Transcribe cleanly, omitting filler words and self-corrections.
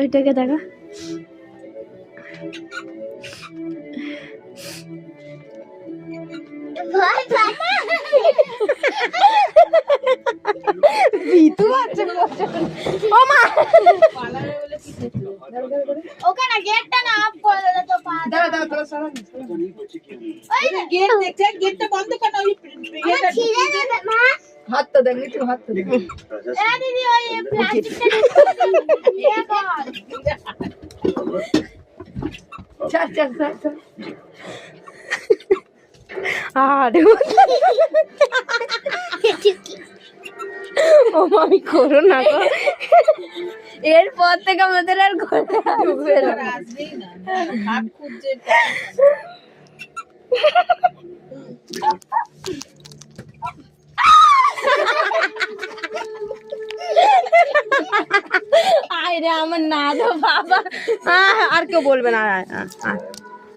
এটাকে দেখা ভিতু আছে ও মা ওকে না গেটটা না অফ করে দিলে তো পা দাঁড়া দাঁড়া তোরা সারা ওই না গেট দেখছে গেটটা বন্ধ কর না ওই এটা ছিঁড়ে দেবে মা হাত তো দেন নিচে হাত তো দেন এ দিদি ওই প্লাস্টিকটা এ কর চল চল চল চল আরে ও মামি করো না গো এরপর থেকে আমাদের আর ঘরে ঢুকবে না আসবেই না হাত খুঁজছে আরে আমার না দো বাবা আর কেউ বলবে না